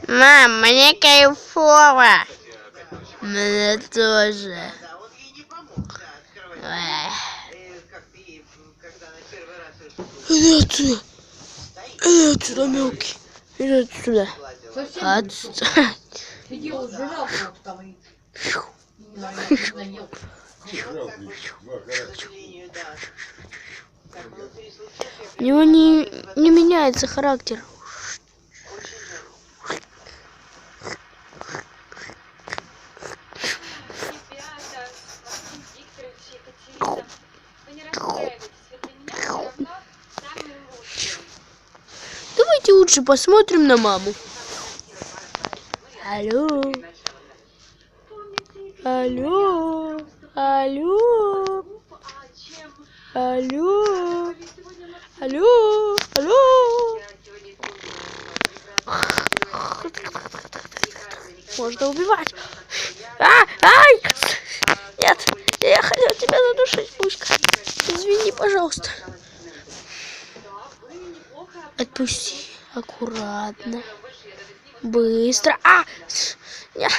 Мам, мне кайфово. Мне тоже. Иди отсюда. Иди отсюда, мелкий. Иди отсюда. Отстань. У него не меняется характер. Давайте лучше посмотрим на маму. Алло. Алло. Алло. Алло. Алло. Алло. Можно убивать. Ай! Нет, я хотел тебя задушить, пушка. Извини, пожалуйста. Отпусти. Аккуратно. Быстро. Нет.